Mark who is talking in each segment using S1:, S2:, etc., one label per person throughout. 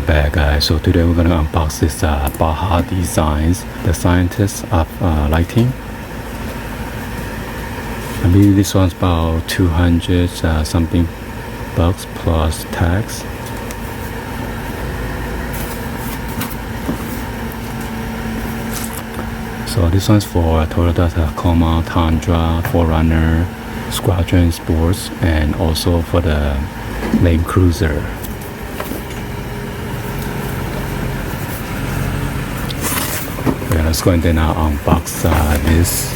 S1: Not bad, guys. So today we're gonna unbox this BAJA Designs, the scientists of lighting. I believe this one's about 200 something bucks plus tax. So this one's for Toyota Tacoma Tundra 4RUNNER Squadron Sports, and also for the Land Cruiser. Okay, let's go and then unbox this.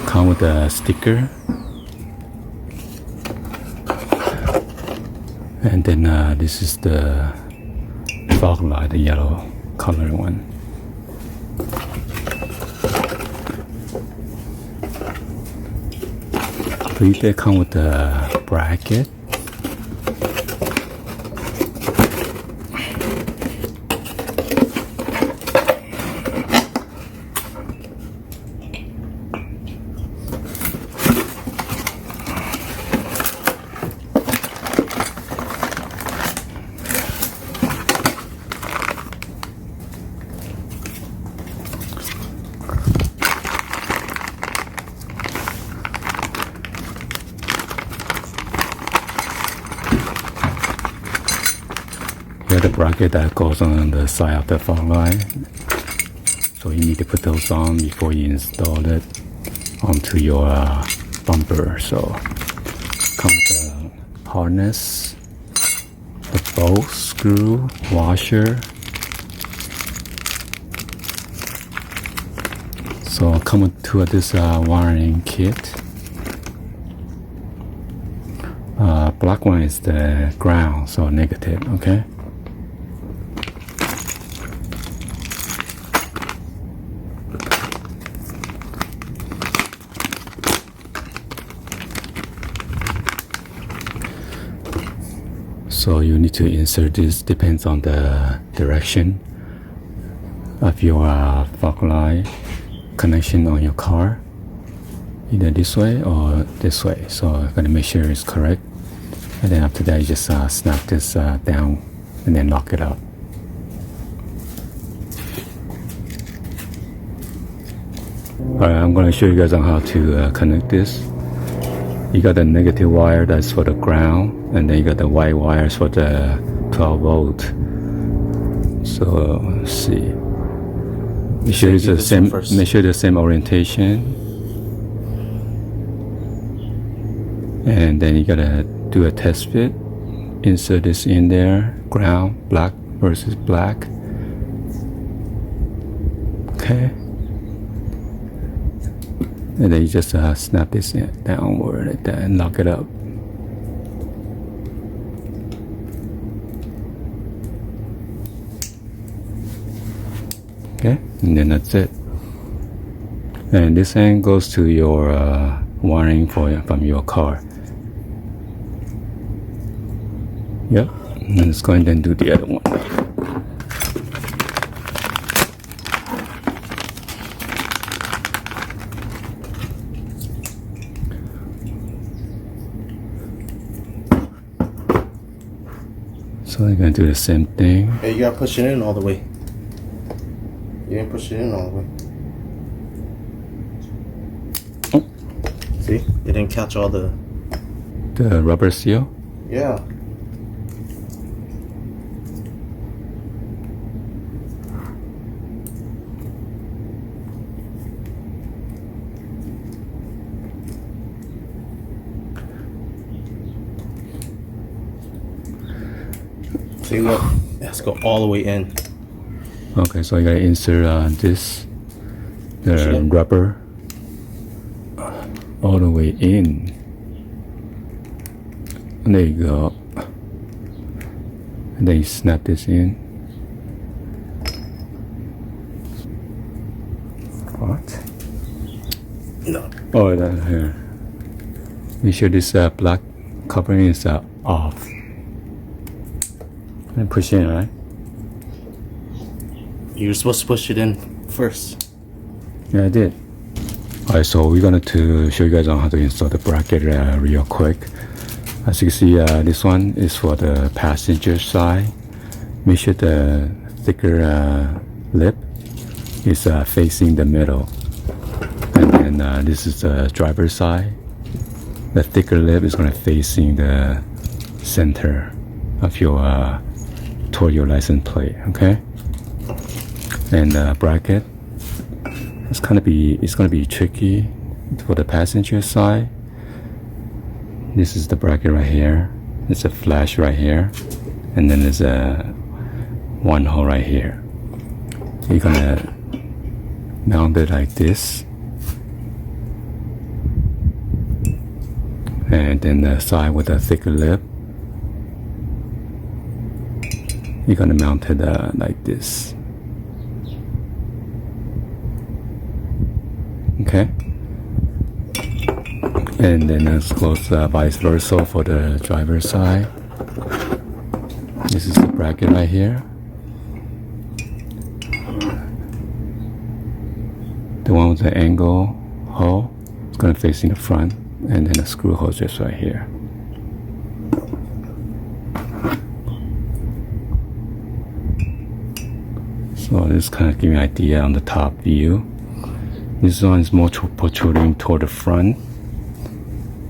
S1: Come with a sticker, and then this is the fog light, the yellow color one. I believe they come with the bracket. Here the bracket that goes on the side of the fog light. So you need to put those on before you install it onto your bumper. So come with the harness, the bolt, screw, washer. So come with two of this wiring kit. Black one is the ground, so negative, okay? So you need to insert this, depends on the direction of your fog light connection on your car, either this way or this way. So I'm gonna make sure it's correct, and then after that you just snap this down and then lock it up. Alright, I'm gonna show you guys on how to connect this. You got the negative wire, that's for the ground, and then you got the white wires for the 12 volt. So let's see. Make sure it's the same. Make sure the same orientation, and then you gotta do a test fit. Insert this in there. Ground, black versus black. Okay. And then you just snap this downward like that and lock it up. Okay, and then that's it. And this end goes to your wiring from your car. Yep, and let's go ahead and do the other one. So I'm gonna do the same thing.
S2: Hey, you gotta push it in all the way. You didn't push it in all the way.
S1: Oh.
S2: See? It didn't catch all the
S1: rubber seal?
S2: Yeah. See, look, it has to go all the way in.
S1: Okay, so I gotta insert this, the rubber, all the way in. And there you go. And then you snap this in. What?
S2: No.
S1: Oh, that here. Make sure this black covering is off. And push in, right?
S2: You're supposed to push it in first.
S1: Yeah, I did. Alright, so we're gonna show you guys on how to install the bracket real quick. As you can see, this one is for the passenger side. Make sure the thicker lip is facing the middle. And then this is the driver's side. The thicker lip is going to facing the center of your toward your license plate. Okay. And the bracket, it's going to be tricky for the passenger side. This is the bracket right here. There's a flash right here, and then there's a one hole right here. You're gonna mount it like this, and then the side with a thicker lip, you're gonna mount it like this. Okay. And then let's close vice versa for the driver's side. This is the bracket right here. The one with the angle hole is going to face in the front, and then the screw hole just right here. So this kind of give you an idea on the top view. This one is more protruding toward the front,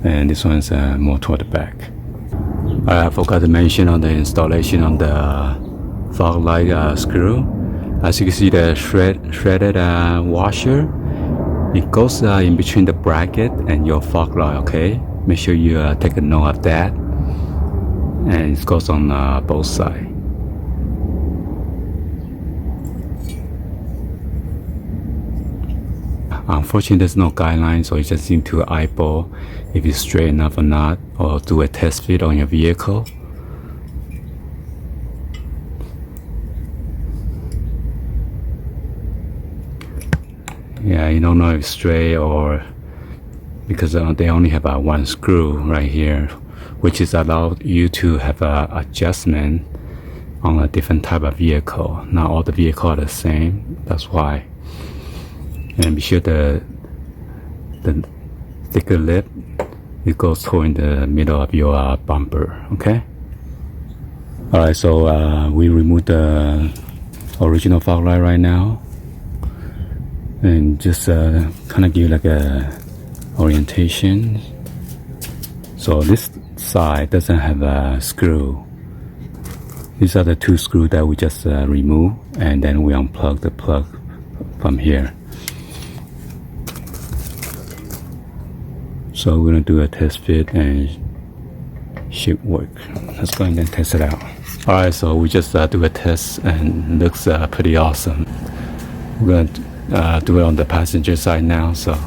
S1: and this one is more toward the back. I forgot to mention on the installation on the fog light screw. As you can see, the shredded washer, it goes in between the bracket and your fog light. Okay, make sure you take a note of that, and it goes on both sides. Unfortunately, there's no guidelines, so you just need to eyeball if it's straight enough or not, or do a test fit on your vehicle. Yeah, you don't know if it's straight or because they only have one screw right here, which is allowed you to have a adjustment on a different type of vehicle. Not all the vehicles are the same. That's why. And be sure the thicker lip, it goes toward the middle of your bumper. Okay. All right. So we removed the original fog light right now, and just kind of give like a orientation. So this side doesn't have a screw. These are the two screws that we just remove, and then we unplug the plug from here. So we're gonna do a test fit and should work. Let's go ahead and test it out. All right, so we just do a test and it looks pretty awesome. We're gonna do it on the passenger side now. So